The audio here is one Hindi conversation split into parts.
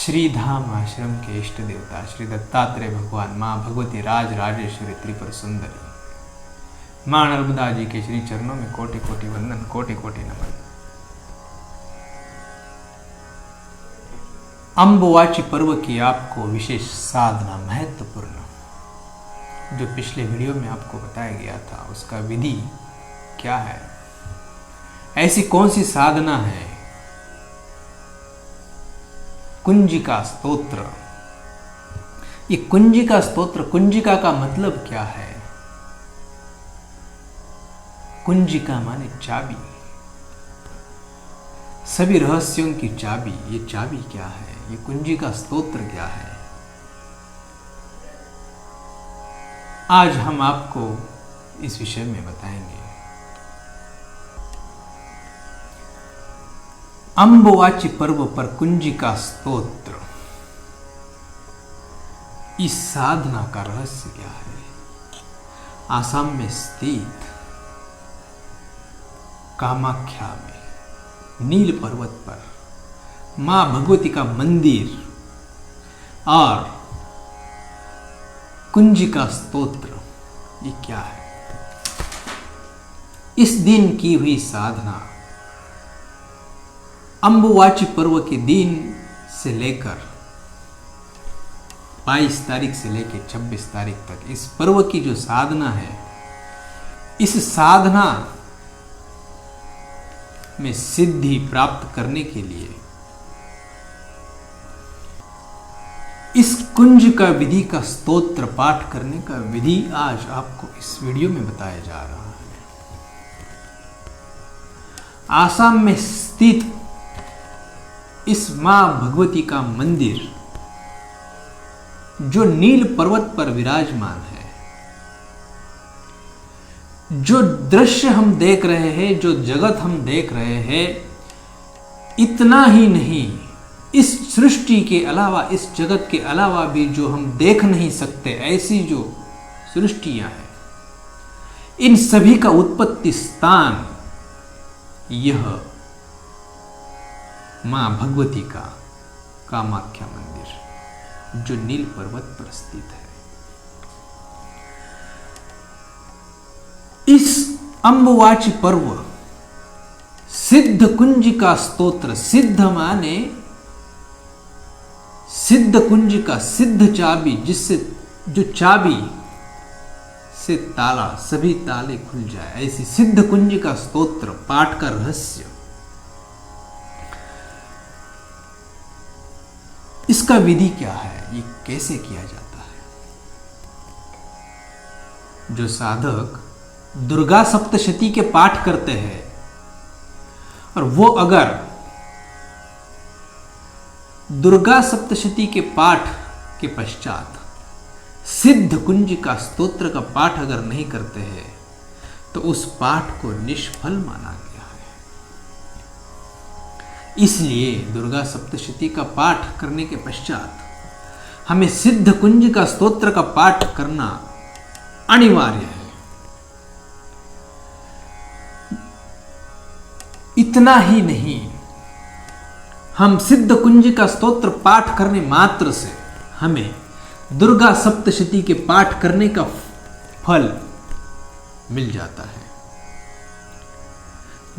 श्रीधाम आश्रम के इष्ट देवता श्री दत्तात्रेय भगवान, माँ भगवती राज राजेश्वरी त्रिपुर सुंदरी, माँ नर्मदा जी के श्री चरणों में कोटि कोटि वंदन, कोटि कोटि नमन। अम्बुवाची पर्व की आपको विशेष साधना महत्वपूर्ण, जो पिछले वीडियो में आपको बताया गया था, उसका विधि क्या है, ऐसी कौन सी साधना है। कुंजिका स्तोत्र। ये कुंजिका स्तोत्र, कुंजिका का मतलब क्या है? कुंजिका माने चाबी, सभी रहस्यों की चाबी। ये चाबी क्या है? ये कुंजिका स्तोत्र क्या है? आज हम आपको इस विषय में बताएंगे। अम्बुवाची पर्व पर कुंजिका स्तोत्र, इस साधना का रहस्य क्या है? आसाम में स्थित कामाख्या में नील पर्वत पर मां भगवती का मंदिर और कुंजिका स्तोत्र, ये क्या है? इस दिन की हुई साधना अम्बुवाची पर्व के दिन से लेकर 22 तारीख से लेकर 26 तारीख तक इस पर्व की जो साधना है, इस साधना में सिद्धि प्राप्त करने के लिए इस कुंज का विधि का स्तोत्र पाठ करने का विधि आज आपको इस वीडियो में बताया जा रहा है। आसाम में स्थित इस मां भगवती का मंदिर जो नील पर्वत पर विराजमान है, जो दृश्य हम देख रहे हैं, जो जगत हम देख रहे हैं, इतना ही नहीं, इस सृष्टि के अलावा, इस जगत के अलावा भी जो हम देख नहीं सकते, ऐसी जो सृष्टियां हैं, इन सभी का उत्पत्ति स्थान यह मां भगवती का कामाख्या मंदिर जो नील पर्वत पर स्थित है। इस अम्बुवाची पर्व सिद्ध कुंजिका स्तोत्र, सिद्ध माने सिद्ध कुंजिका, सिद्ध चाबी, जिससे जो चाबी से ताला, सभी ताले खुल जाए, ऐसी सिद्ध कुंजिका स्तोत्र पाठ का रहस्य, इसका विधि क्या है, ये कैसे किया जाता है? जो साधक दुर्गा सप्तशती के पाठ करते हैं और वो अगर दुर्गा सप्तशती के पाठ के पश्चात सिद्ध कुंजिका स्तोत्र का पाठ अगर नहीं करते हैं तो उस पाठ को निष्फल माना गया है। इसलिए दुर्गा सप्तशती का पाठ करने के पश्चात हमें सिद्ध कुंजिका स्तोत्र का पाठ करना अनिवार्य है। इतना ही नहीं, हम सिद्ध कुंजिका स्तोत्र पाठ करने मात्र से हमें दुर्गा सप्तशती के पाठ करने का फल मिल जाता है।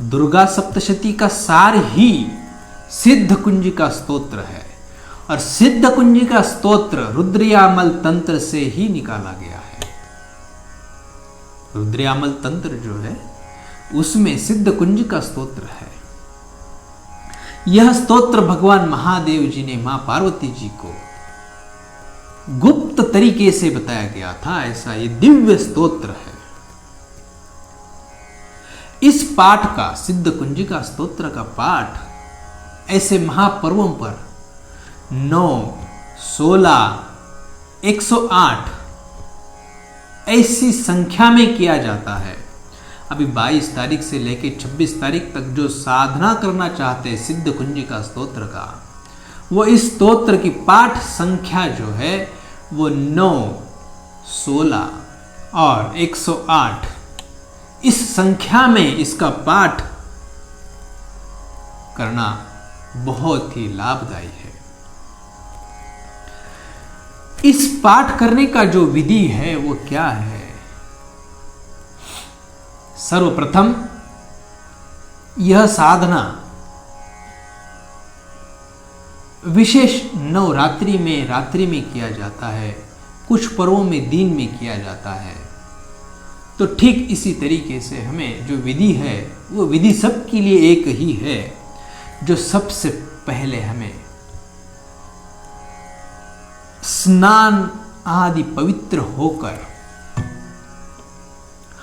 दुर्गा सप्तशती का सार ही सिद्ध कुंजिका स्तोत्र है और सिद्ध कुंजिका स्तोत्र रुद्रयामल तंत्र से ही निकाला गया है। रुद्रयामल तंत्र जो है उसमें सिद्ध कुंजिका स्तोत्र है। यह स्तोत्र भगवान महादेव जी ने मां पार्वती जी को गुप्त तरीके से बताया गया था, ऐसा ये दिव्य स्तोत्र है। इस पाठ का, सिद्ध कुंजिका स्तोत्र का पाठ ऐसे महापर्वों पर 9, 16, 108 ऐसी संख्या में किया जाता है। अभी 22 तारीख से लेकर 26 तारीख तक जो साधना करना चाहते हैं सिद्ध कुंजिका स्तोत्र का, वो इस स्तोत्र की पाठ संख्या जो है वो 9, 16 और 108 इस संख्या में इसका पाठ करना बहुत ही लाभदायी है। इस पाठ करने का जो विधि है वो क्या है? सर्वप्रथम यह साधना विशेष नवरात्रि में रात्रि में किया जाता है, कुछ पर्वों में दिन में किया जाता है। तो ठीक इसी तरीके से हमें जो विधि है वो विधि सबके लिए एक ही है। जो सबसे पहले हमें स्नान आदि पवित्र होकर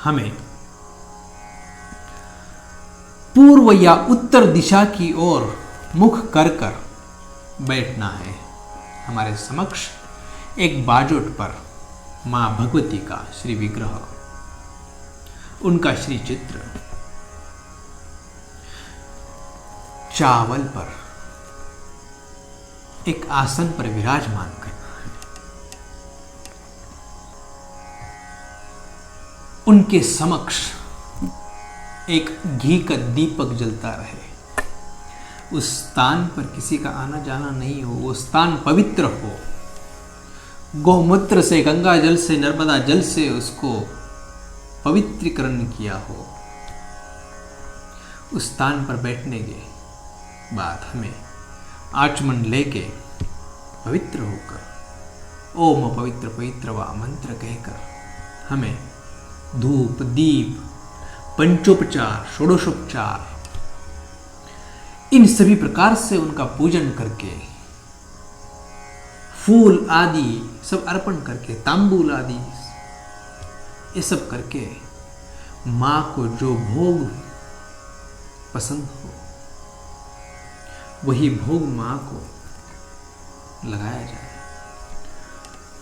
हमें पूर्व या उत्तर दिशा की ओर मुख कर बैठना है। हमारे समक्ष एक बाजोट पर मां भगवती का श्री विग्रह, उनका श्री चित्र, चावल पर एक आसन पर विराजमान करना है। उनके समक्ष एक घी का दीपक जलता रहे। उस स्थान पर किसी का आना जाना नहीं हो, वो स्थान पवित्र हो। गौमूत्र से, गंगा जल से, नर्मदा जल से उसको पवित्रीकरण किया हो। उस स्थान पर बैठने के बाद हमें आचमन लेके पवित्र होकर ओम पवित्र पवित्र वा मंत्र कहकर हमें धूप, दीप, पंचोपचार, षोडशोपचार, इन सभी प्रकार से उनका पूजन करके, फूल आदि सब अर्पण करके, तांबूल आदि ये सब करके मां को जो भोग पसंद हो वही भोग मां को लगाया जाए।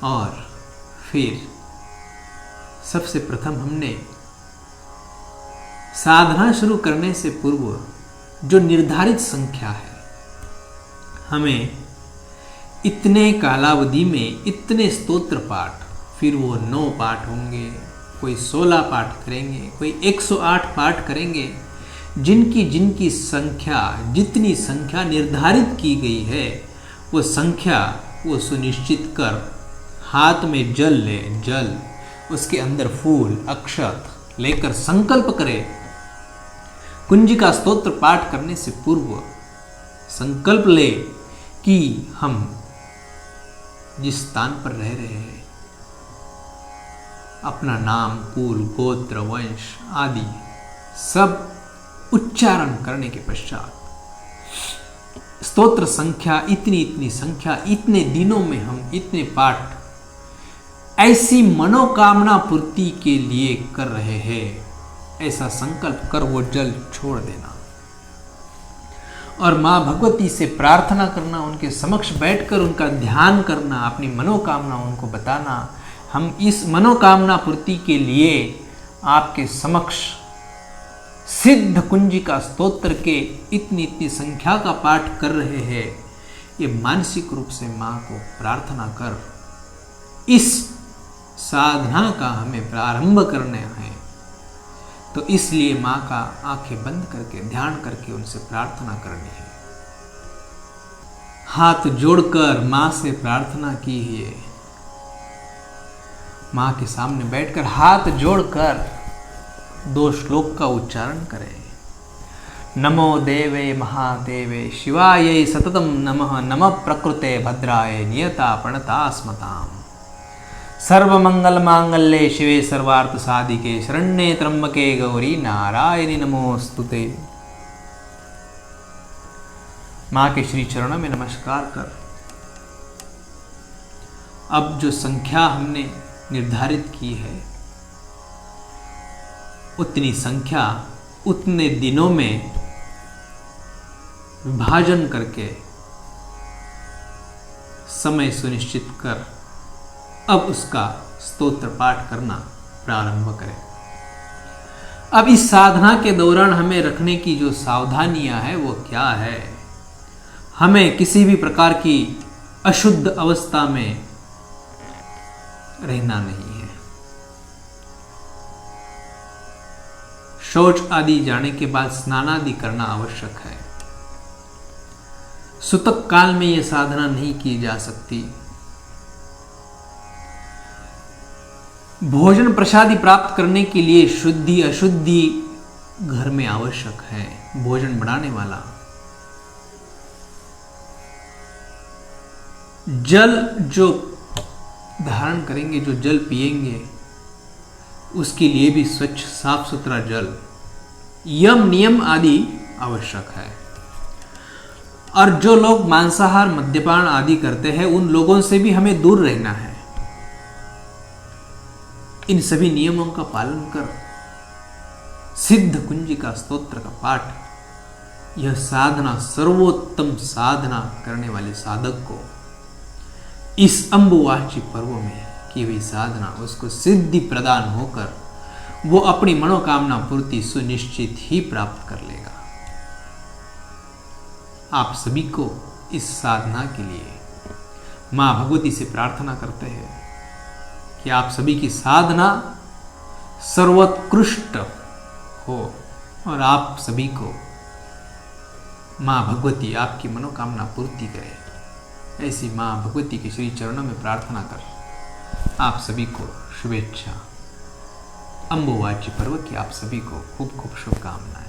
और फिर सबसे प्रथम हमने साधना शुरू करने से पूर्व जो निर्धारित संख्या है, हमें इतने कालावधि में इतने स्तोत्र पाठ, फिर वो 9 पाठ होंगे, कोई 16 पाठ करेंगे, कोई 108 पाठ करेंगे। जिनकी जिनकी संख्या, जितनी संख्या निर्धारित की गई है वो संख्या वो सुनिश्चित कर हाथ में जल ले, जल उसके अंदर फूल अक्षत लेकर संकल्प करे। कुंजिका स्तोत्र पाठ करने से पूर्व संकल्प ले कि हम जिस स्थान पर रह रहे हैं अपना नाम, कुल, गोत्र, वंश आदि सब उच्चारण करने के पश्चात स्तोत्र संख्या इतनी इतनी संख्या, इतने दिनों में हम इतने पाठ ऐसी मनोकामना पूर्ति के लिए कर रहे हैं, ऐसा संकल्प कर वो जल छोड़ देना और मां भगवती से प्रार्थना करना, उनके समक्ष बैठकर उनका ध्यान करना, अपनी मनोकामना उनको बताना। हम इस मनोकामना पूर्ति के लिए आपके समक्ष सिद्ध कुंजिका स्तोत्र के इतनी इतनी संख्या का पाठ कर रहे हैं। ये मानसिक रूप से मां को प्रार्थना कर इस साधना का हमें प्रारंभ करना है। तो इसलिए मां का आंखें बंद करके ध्यान करके उनसे प्रार्थना करनी है। हाथ जोड़कर मां से प्रार्थना कीजिए। मां के सामने बैठकर हाथ जोड़कर 2 श्लोक का उच्चारण करें। नमो देवे महादेवे शिवाय सततम नमः, नमः प्रकृते भद्राय नियता प्रणता स्मताम्। सर्वमंगल मांगल्ये शिवे सर्वार्थ साधिके शरण्ये त्र्यंबके गौरी नारायणी नमोस्तुते। मां के श्री चरणों में नमस्कार कर अब जो संख्या हमने निर्धारित की है उतनी संख्या उतने दिनों में विभाजन करके समय सुनिश्चित कर अब उसका स्तोत्र पाठ करना प्रारंभ करें। अब इस साधना के दौरान हमें रखने की जो सावधानियां हैं वो क्या है? हमें किसी भी प्रकार की अशुद्ध अवस्था में रहना नहीं है। शौच आदि जाने के बाद स्नान आदि करना आवश्यक है। सुतक काल में यह साधना नहीं की जा सकती। भोजन प्रसादी प्राप्त करने के लिए शुद्धि अशुद्धि घर में आवश्यक है। भोजन बनाने वाला जल जो धारण करेंगे, जो जल पिएंगे, उसके लिए भी स्वच्छ साफ सुथरा जल, यम नियम आदि आवश्यक है। और जो लोग मांसाहार मद्यपान आदि करते हैं उन लोगों से भी हमें दूर रहना है। इन सभी नियमों का पालन कर सिद्ध कुंजिका स्तोत्र का पाठ, यह साधना सर्वोत्तम साधना करने वाले साधक को इस अंबुवाची पर्व में की हुई साधना उसको सिद्धि प्रदान होकर वो अपनी मनोकामना पूर्ति सुनिश्चित ही प्राप्त कर लेगा। आप सभी को इस साधना के लिए मां भगवती से प्रार्थना करते हैं कि आप सभी की साधना सर्वोत्कृष्ट हो और आप सभी को मां भगवती आपकी मनोकामना पूर्ति करे। ऐसी मां भगवती के श्री चरणों में प्रार्थना कर आप सभी को शुभेच्छा। अंबुवाची पर्व की आप सभी को खूब खूब शुभकामनाएं।